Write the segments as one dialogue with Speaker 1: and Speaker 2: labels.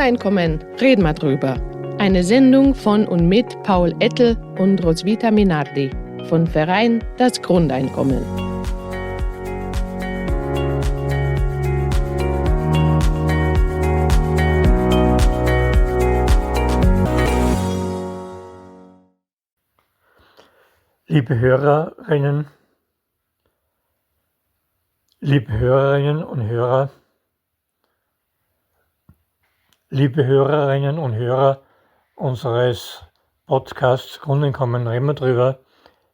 Speaker 1: Grundeinkommen, reden wir drüber. Eine Sendung von und mit Paul Ettel und Roswitha Minardi von Verein Das Grundeinkommen.
Speaker 2: Liebe Hörerinnen und Hörer, liebe Hörerinnen und Hörer unseres Podcasts Grundeinkommen, reden wir drüber,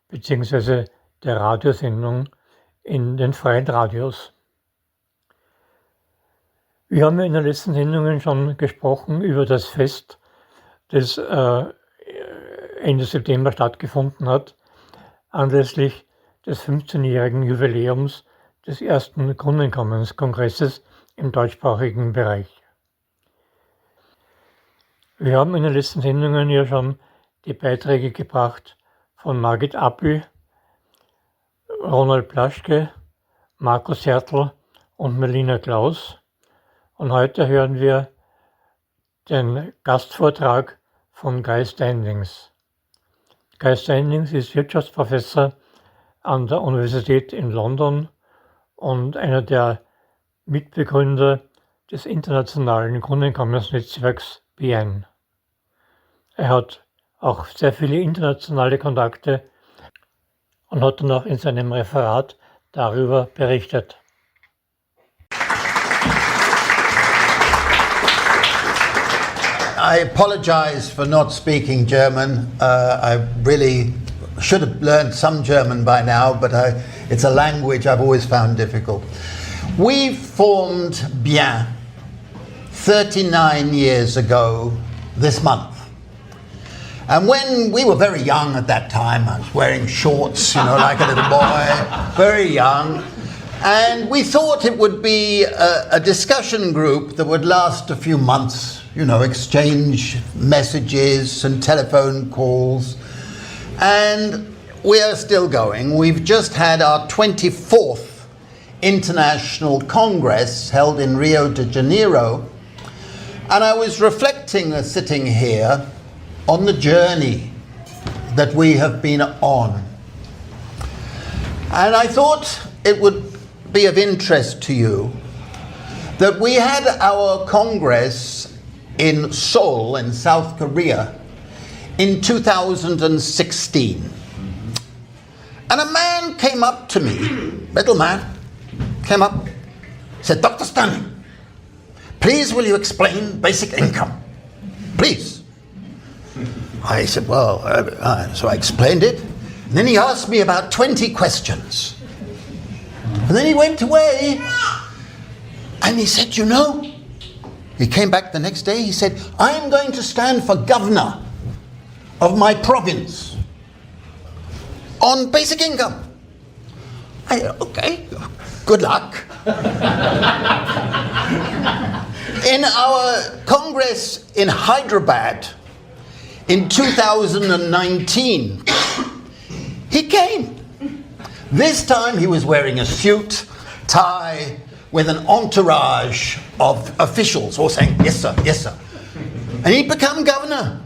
Speaker 2: beziehungsweise der Radiosendung in den freien Radios. Wir haben ja in den letzten Sendungen schon gesprochen über das Fest, das Ende September stattgefunden hat, anlässlich des 15-jährigen Jubiläums des ersten Grundeinkommenskongresses im deutschsprachigen Bereich. Wir haben in den letzten Sendungen ja schon die Beiträge gebracht von Margit Appel, Ronald Plaschke, Markus Hertl und Melina Klaus. Und heute hören wir den Gastvortrag von Guy Standings. Guy Standings ist Wirtschaftsprofessor an der Universität in London und einer der Mitbegründer des internationalen Grundeinkommensnetzwerks BIEN. Er hat auch sehr viele internationale Kontakte und hat dann auch in seinem Referat darüber berichtet.
Speaker 3: I apologize for not speaking German. I really should have learned some German by now, but it's a language I've always found difficult. We formed BIEN 39 years ago this month. And when we were very young at that time, I was wearing shorts, like a little boy, very young. And we thought it would be a discussion group that would last a few months, exchange messages and telephone calls. And we are still going. We've just had our 24th International Congress held in Rio de Janeiro. And I was reflecting, sitting here, on the journey that we have been on. And I thought it would be of interest to you that we had our Congress in Seoul in South Korea in 2016. And a man came up to me, little man, came up, said, "Dr. Standing, please will you explain basic income? Please." I said, well, so I explained it. And then he asked me about 20 questions. And then he went away and he said, he came back the next day, he said, "I'm going to stand for governor of my province on basic income." I said, okay, good luck. In our Congress in Hyderabad in 2019, he came. This time he was wearing a suit, tie, with an entourage of officials all saying, "Yes, sir, yes, sir." And he'd become governor.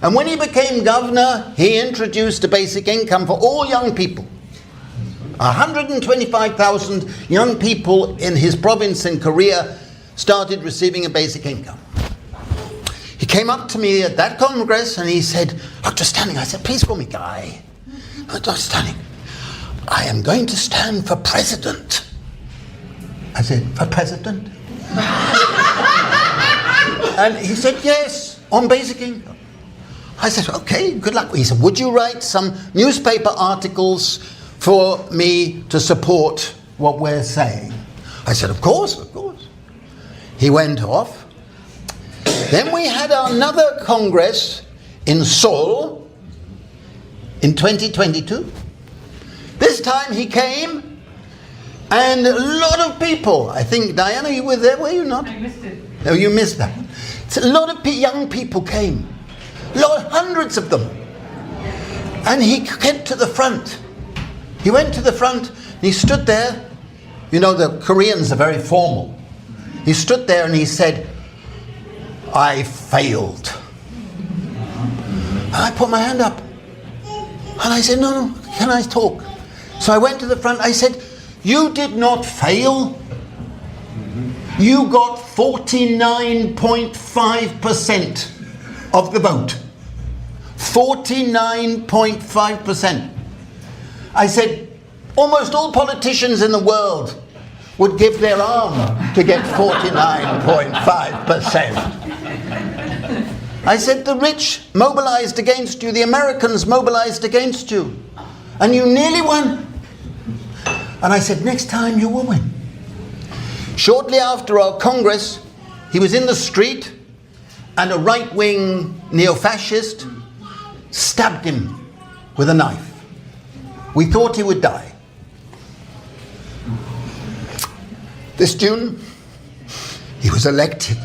Speaker 3: And when he became governor, he introduced a basic income for all young people. 125,000 young people in his province in Korea started receiving a basic income. He came up to me at that Congress and he said, "Dr. Standing," I said, "Please call me Guy. Dr. Standing, I am going to stand for president." I said, "For president?" And he said, "Yes, on basic income." I said, "Okay, good luck." He said, "Would you write some newspaper articles for me to support what we're saying?" I said, "Of course, of course." He went off. Then we had another Congress in Seoul in 2022. This time he came, and a lot of people, I think, Diana, you were there, were you not?
Speaker 4: I missed it.
Speaker 3: No, you missed that. So a lot of young people came, hundreds of them. And he went to the front. He went to the front, and he stood there. The Koreans are very formal. He stood there and he said, I failed. And I put my hand up. And I said, no, can I talk? So I went to the front. I said, you did not fail. You got 49.5% of the vote. 49.5%. I said, almost all politicians in the world would give their arm to get 49.5%. I said, the rich mobilized against you, the Americans mobilized against you, and you nearly won. And I said, next time you will win. Shortly after our Congress, he was in the street and a right-wing neo-fascist stabbed him with a knife. We thought he would die. This June, he was elected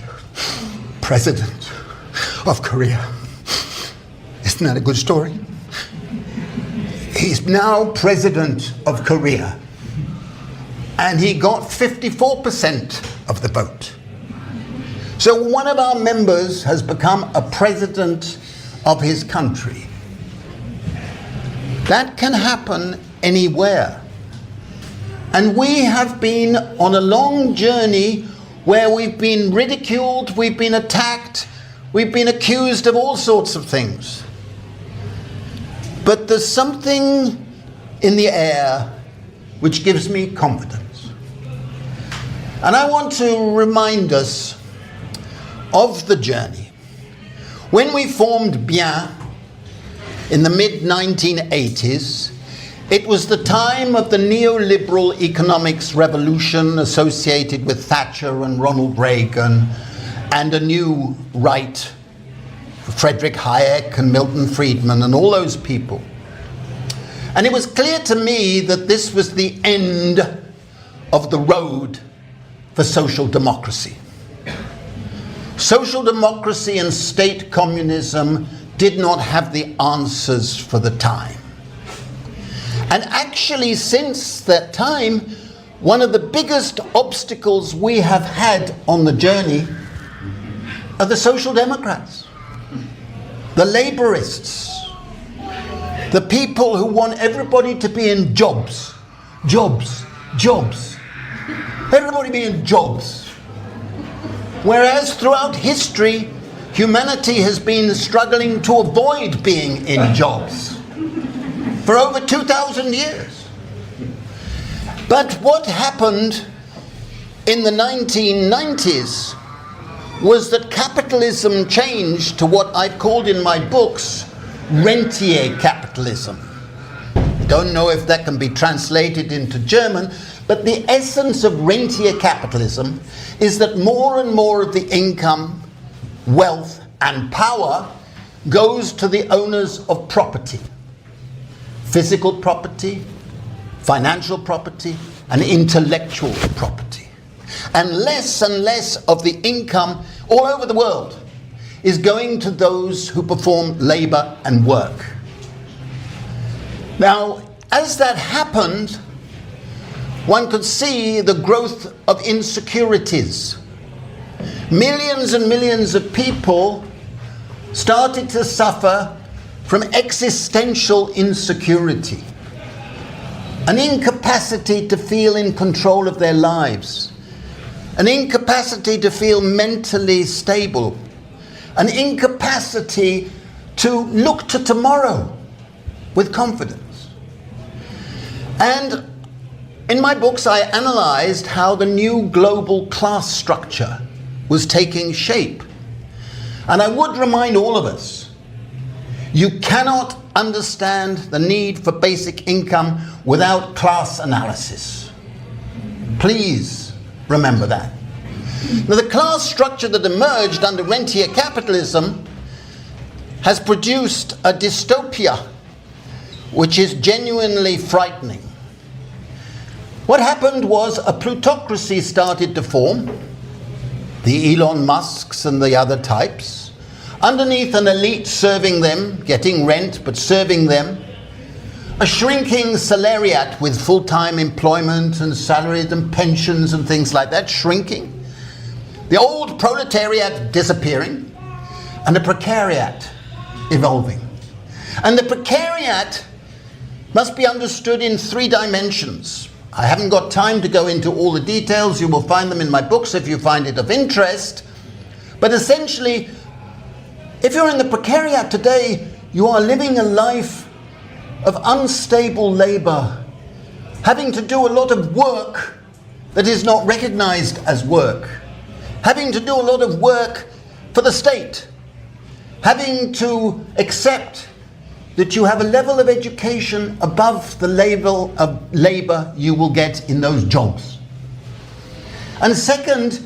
Speaker 3: President of Korea. Isn't that a good story? He's now President of Korea. And he got 54% of the vote. So one of our members has become a president of his country. That can happen anywhere. And we have been on a long journey where we've been ridiculed, we've been attacked, we've been accused of all sorts of things. But there's something in the air which gives me confidence. And I want to remind us of the journey. When we formed BIEN in the mid-1980s, it was the time of the neoliberal economics revolution associated with Thatcher and Ronald Reagan and a new right, Friedrich Hayek and Milton Friedman and all those people. And it was clear to me that this was the end of the road for social democracy. Social democracy and state communism did not have the answers for the time. And actually, since that time, one of the biggest obstacles we have had on the journey are the social democrats, the laborists, the people who want everybody to be in jobs, jobs, jobs. Everybody be in jobs. Whereas throughout history, humanity has been struggling to avoid being in jobs for over 2,000 years. But what happened in the 1990s was that capitalism changed to what I've called in my books rentier capitalism. I don't know if that can be translated into German, but the essence of rentier capitalism is that more and more of the income, wealth, and power goes to the owners of property. Physical property, financial property, and intellectual property. And less of the income all over the world is going to those who perform labor and work. Now, as that happened, one could see the growth of insecurities. Millions and millions of people started to suffer from existential insecurity, an incapacity to feel in control of their lives, an incapacity to feel mentally stable, an incapacity to look to tomorrow with confidence. And in my books, I analyzed how the new global class structure was taking shape. And I would remind all of us, you cannot understand the need for basic income without class analysis. Please remember that. Now, the class structure that emerged under rentier capitalism has produced a dystopia which is genuinely frightening. What happened was a plutocracy started to form, the Elon Musks and the other types, underneath an elite serving them, getting rent but serving them, a shrinking salariat with full-time employment and salaries and pensions and things like that, shrinking, The old proletariat disappearing and the precariat evolving. And the precariat must be understood in 3 dimensions. I haven't got time to go into all the details. You will find them in my books if you find it of interest. But essentially, if you're in the precariat today, you are living a life of unstable labor, having to do a lot of work that is not recognized as work, having to do a lot of work for the state, having to accept that you have a level of education above the level of labor you will get in those jobs. And second,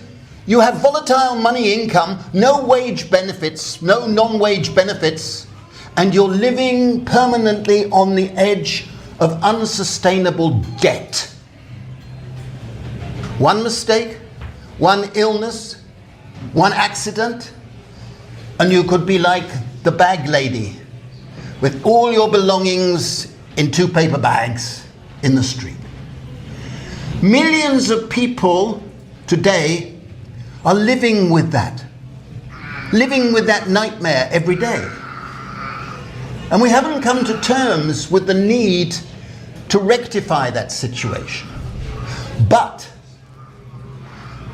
Speaker 3: you have volatile money income, no wage benefits, no non-wage benefits, and you're living permanently on the edge of unsustainable debt. One mistake, one illness, one accident, and you could be like the bag lady with all your belongings in 2 paper bags in the street. Millions of people today are living with that nightmare every day. And we haven't come to terms with the need to rectify that situation. But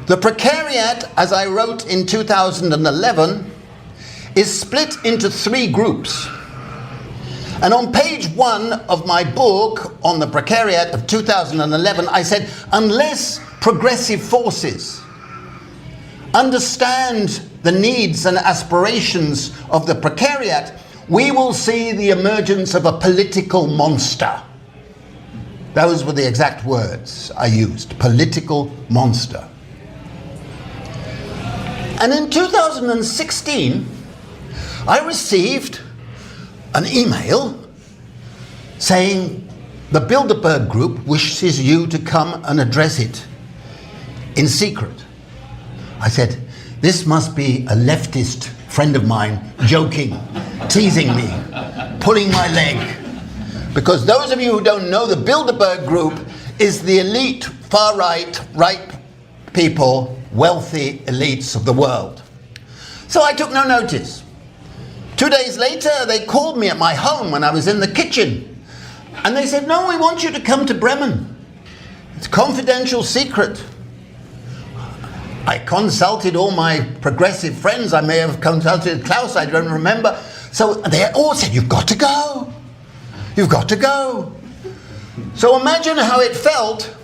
Speaker 3: the precariat, as I wrote in 2011, is split into 3 groups. And on page 1 of my book on the precariat of 2011, I said, unless progressive forces understand the needs and aspirations of the precariat, we will see the emergence of a political monster. Those were the exact words I used, political monster. And in 2016, I received an email saying the Bilderberg Group wishes you to come and address it in secret. I said, this must be a leftist friend of mine joking, teasing me, pulling my leg. Because those of you who don't know, the Bilderberg Group is the elite, far-right, right people, wealthy elites of the world. So I took no notice. 2 days later, they called me at my home when I was in the kitchen. And they said, no, we want you to come to Bremen. It's a confidential secret. I consulted all my progressive friends. I may have consulted Klaus, I don't remember. So they all said, you've got to go. You've got to go. So imagine how it felt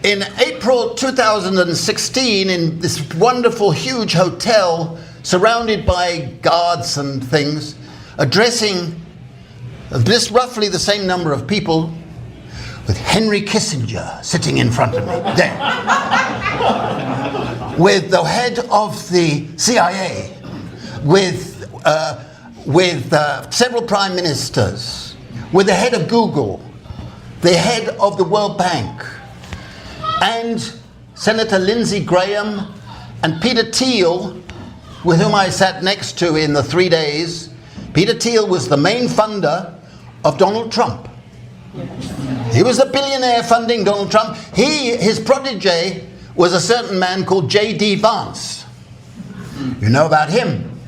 Speaker 3: in April 2016 in this wonderful, huge hotel, surrounded by guards and things, addressing this roughly the same number of people, with Henry Kissinger sitting in front of me there, with the head of the CIA, with several prime ministers, with the head of Google, the head of the World Bank, and Senator Lindsey Graham and Peter Thiel, with whom I sat next to in the 3 days. Peter Thiel was the main funder of Donald Trump. He was the billionaire funding Donald Trump. His protege was a certain man called J.D. Vance. You know about him.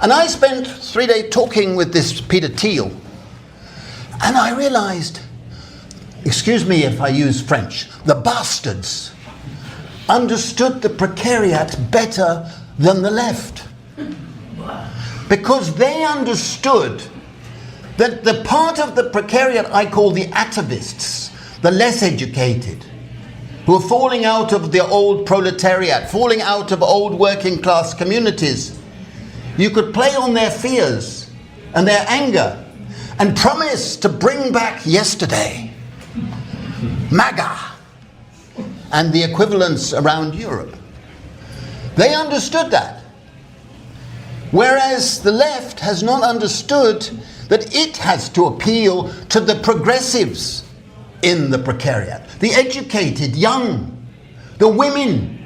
Speaker 3: And I spent 3 days talking with this Peter Thiel. And I realized, excuse me if I use French, the bastards understood the precariat better than the left. Because they understood that the part of the precariat I call the atavists, the less educated, who are falling out of the old proletariat, falling out of old working class communities, you could play on their fears and their anger and promise to bring back yesterday, MAGA, and the equivalents around Europe. They understood that. Whereas the left has not understood that it has to appeal to the progressives in the precariat, the educated, young, the women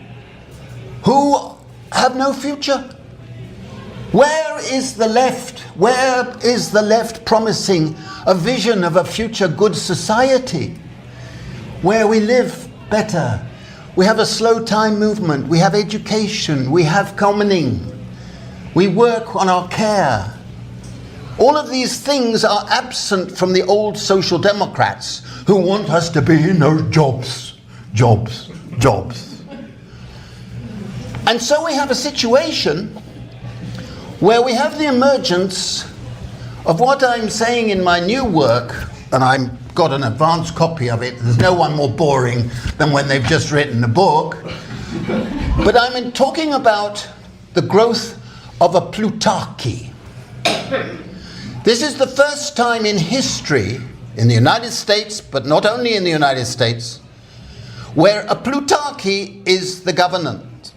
Speaker 3: who have no future. Where is the left? Where is the left promising a vision of a future good society where we live better, We have a slow time movement. We have education. We have commoning. We work on our care. All of these things are absent from the old social democrats who want us to be in our jobs. Jobs. Jobs. And so we have a situation where we have the emergence of what I'm saying in my new work, and I've got an advanced copy of it. There's no one more boring than when they've just written a book. But I'm talking about the growth of a plutarchy. This is the first time in history, in the United States, but not only in the United States, where a plutarchy is the government.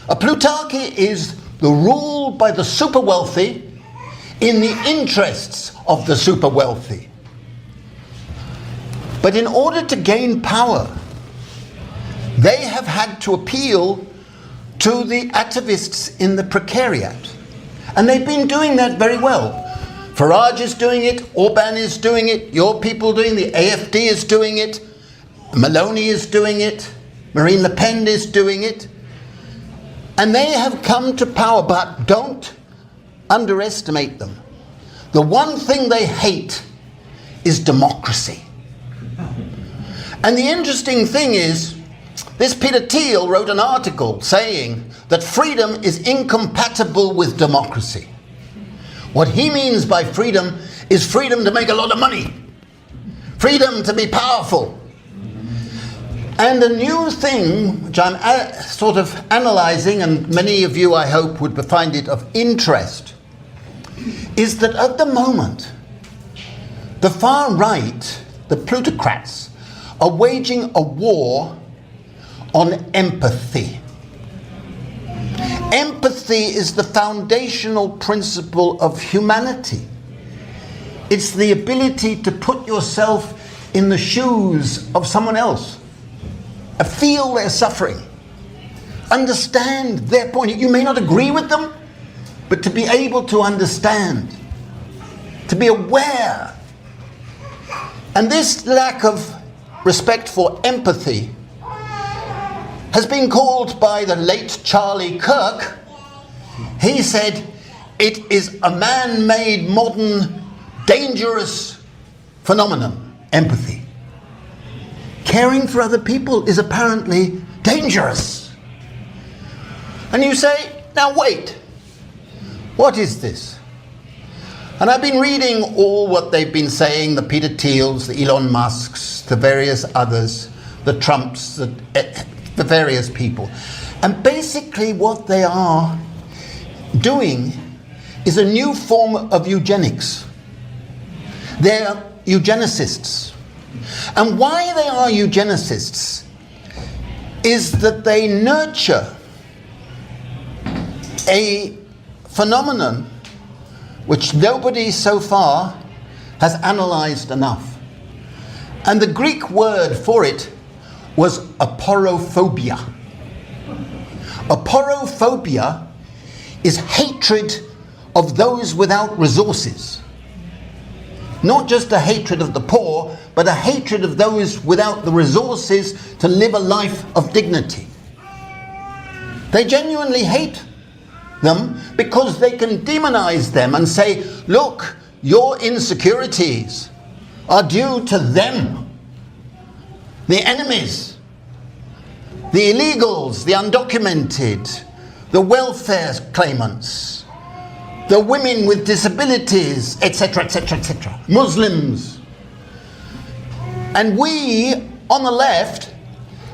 Speaker 3: A plutarchy is the rule by the super wealthy in the interests of the super wealthy. But in order to gain power, they have had to appeal to the activists in the precariat. And they've been doing that very well. Farage is doing it, Orban is doing it, your people doing it, the AfD is doing it, Meloni is doing it, Marine Le Pen is doing it. And they have come to power, but don't underestimate them. The one thing they hate is democracy. And the interesting thing is, this Peter Thiel wrote an article saying that freedom is incompatible with democracy. What he means by freedom is freedom to make a lot of money, freedom to be powerful. And a new thing, which I'm sort of analysing, and many of you, I hope, would find it of interest, is that at the moment, the far right, the plutocrats, are waging a war on empathy. Empathy is the foundational principle of humanity. It's the ability to put yourself in the shoes of someone else, feel their suffering, understand their point. You may not agree with them, but to be able to understand, to be aware. And this lack of respect for empathy has been called by the late Charlie Kirk. He said, it is a man-made, modern, dangerous phenomenon, empathy. Caring for other people is apparently dangerous. And you say, now wait, what is this? And I've been reading all what they've been saying, the Peter Thiels, the Elon Musks, the various others, the Trumps, the various people. And basically what they are doing is a new form of eugenics. They're eugenicists. And why they are eugenicists is that they nurture a phenomenon which nobody so far has analysed enough. And the Greek word for it was aporophobia. Aporophobia is hatred of those without resources. Not just a hatred of the poor, but a hatred of those without the resources to live a life of dignity. They genuinely hate them because they can demonize them and say, look, your insecurities are due to them, the enemies, the illegals, the undocumented, the welfare claimants, the women with disabilities, etc., etc., etc., Muslims. And we, on the left,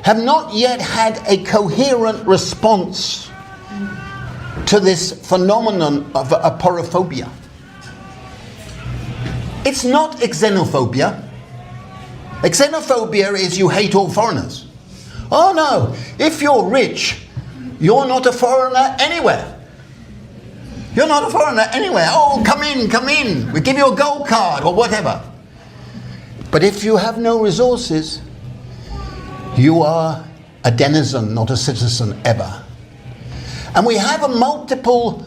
Speaker 3: have not yet had a coherent response to this phenomenon of aporophobia. It's not xenophobia. Xenophobia is you hate all foreigners. Oh no, if you're rich, you're not a foreigner anywhere. You're not a foreigner anywhere. Oh, come in, we give you a gold card or whatever. But if you have no resources, you are a denizen, not a citizen ever. And we have a multiple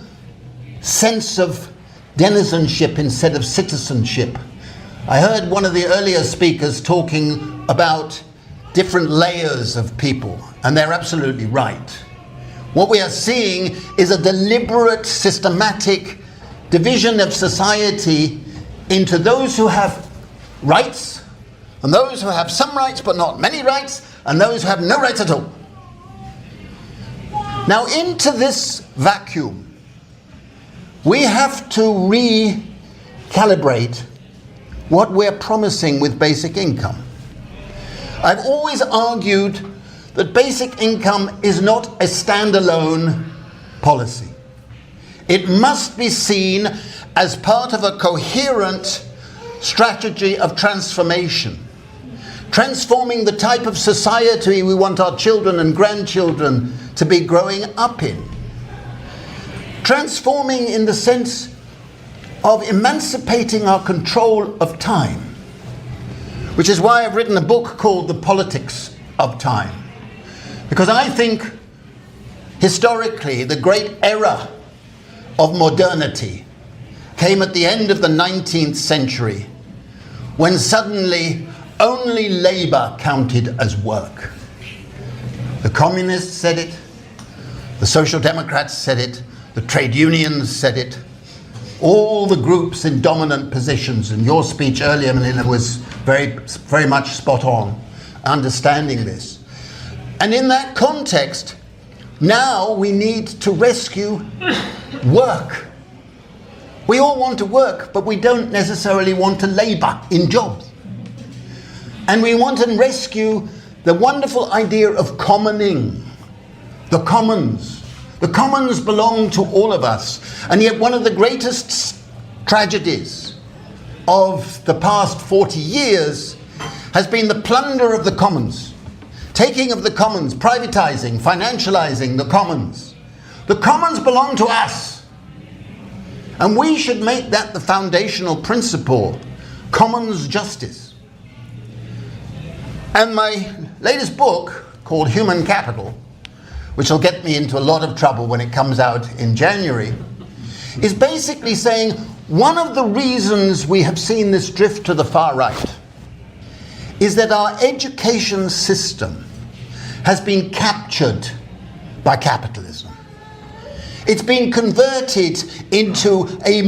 Speaker 3: sense of denizenship instead of citizenship. I heard one of the earlier speakers talking about different layers of people, and they're absolutely right. What we are seeing is a deliberate, systematic division of society into those who have rights, and those who have some rights but not many rights, and those who have no rights at all. Now, into this vacuum, we have to recalibrate what we're promising with basic income. I've always argued that basic income is not a standalone policy. It must be seen as part of a coherent strategy of transformation, transforming the type of society we want our children and grandchildren to be growing up in. Transforming in the sense of emancipating our control of time, which is why I've written a book called The Politics of Time. Because I think, historically, the great era of modernity came at the end of the 19th century, when suddenly only labor counted as work. The communists said it, the social democrats said it, the trade unions said it, all the groups in dominant positions, and your speech earlier, Melina, was very much spot on, understanding this. And in that context, now we need to rescue work. We all want to work, but we don't necessarily want to labor in jobs. And we want to rescue the wonderful idea of commoning, the commons. The commons belong to all of us. And yet one of the greatest tragedies of the past 40 years has been the plunder of the commons. Taking of the commons, privatizing, financializing the commons. The commons belong to us. And we should make that the foundational principle, commons justice. And my latest book, called Human Capital, which will get me into a lot of trouble when it comes out in January, is basically saying one of the reasons we have seen this drift to the far right is that our education system has been captured by capitalism. It's been converted into a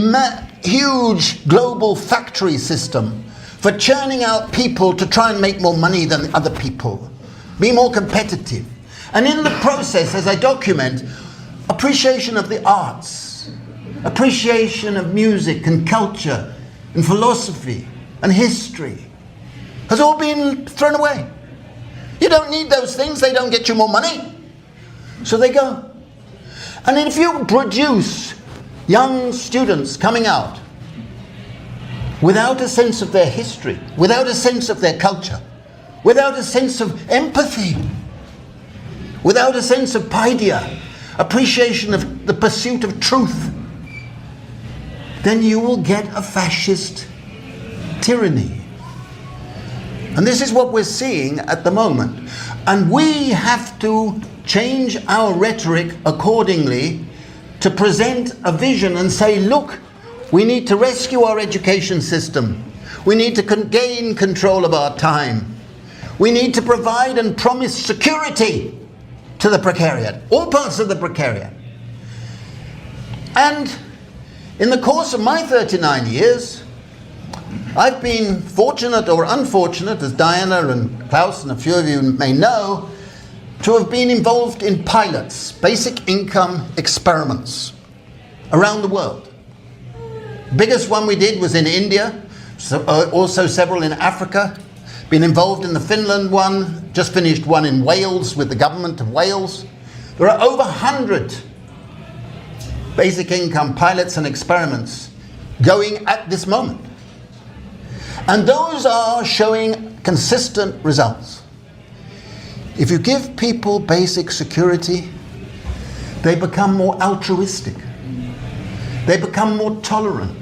Speaker 3: huge global factory system for churning out people to try and make more money than other people, be more competitive. And in the process, as I document, appreciation of the arts, appreciation of music and culture and philosophy and history has all been thrown away. You don't need those things, they don't get you more money. So they go. And if you produce young students coming out without a sense of their history, without a sense of their culture, without a sense of empathy, without a sense of paideia, appreciation of the pursuit of truth, then you will get a fascist tyranny. And this is what we're seeing at the moment. And we have to change our rhetoric accordingly to present a vision and say, look, we need to rescue our education system. We need to gain control of our time. We need to provide and promise security to the precariat, all parts of the precariat. And in the course of my 39 years, I've been fortunate or unfortunate, as Diana and Klaus and a few of you may know, to have been involved in pilots, basic income experiments around the world. Biggest one we did was in India, also several in Africa. Been involved in the Finland one, just finished one in Wales with the government of Wales. There are over 100 basic income pilots and experiments going at this moment. And those are showing consistent results. If you give people basic security, they become more altruistic. They become more tolerant.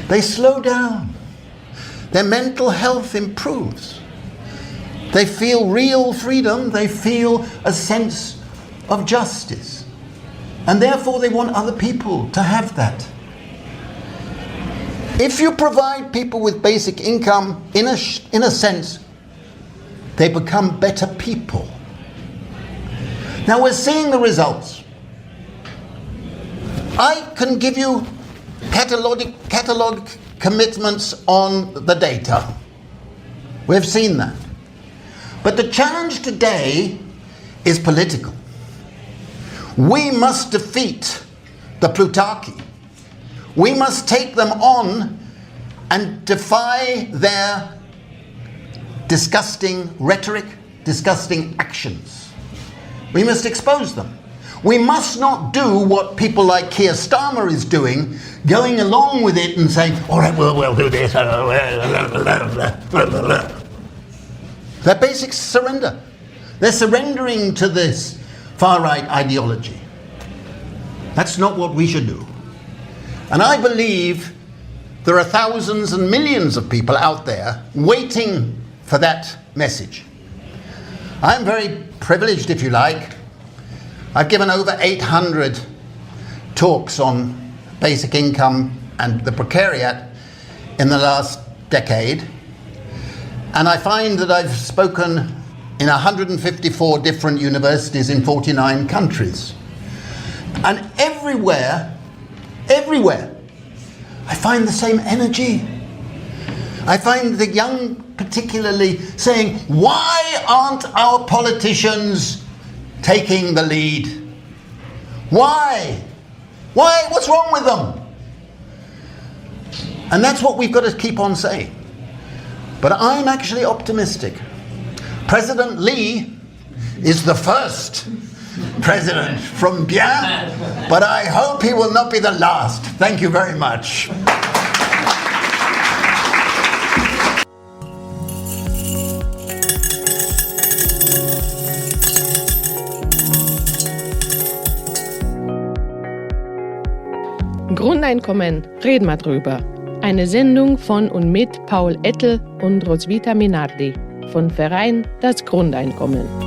Speaker 3: They slow down. Their mental health improves. They feel real freedom. They feel a sense of justice. And therefore they want other people to have that. If you provide people with basic income, in a sense, they become better people. Now we're seeing the results. I can give you catalog commitments on the data. We've seen that. But the challenge today is political. We must defeat the Plutarchy. We must take them on and defy their disgusting rhetoric, disgusting actions. We must expose them. We must not do what people like Keir Starmer is doing, going along with it and saying, all right, we'll do this. Their basic surrender. They're surrendering to this far-right ideology. That's not what we should do. And I believe there are thousands and millions of people out there waiting for that message. I'm very privileged, if you like. I've given over 800 talks on basic income and the precariat in the last decade. And I find that I've spoken in 154 different universities in 49 countries. And everywhere, I find the same energy. I find the young particularly saying, why aren't our politicians taking the lead? Why? What's wrong with them? And that's what we've got to keep on saying. But I'm actually optimistic. President Lee is the first president from BIEN, but I hope he will not be the last. Thank you very much.
Speaker 1: Grundeinkommen, reden wir drüber. Eine Sendung von und mit Paul Ettel und Roswitha Minardi vom Verein Das Grundeinkommen.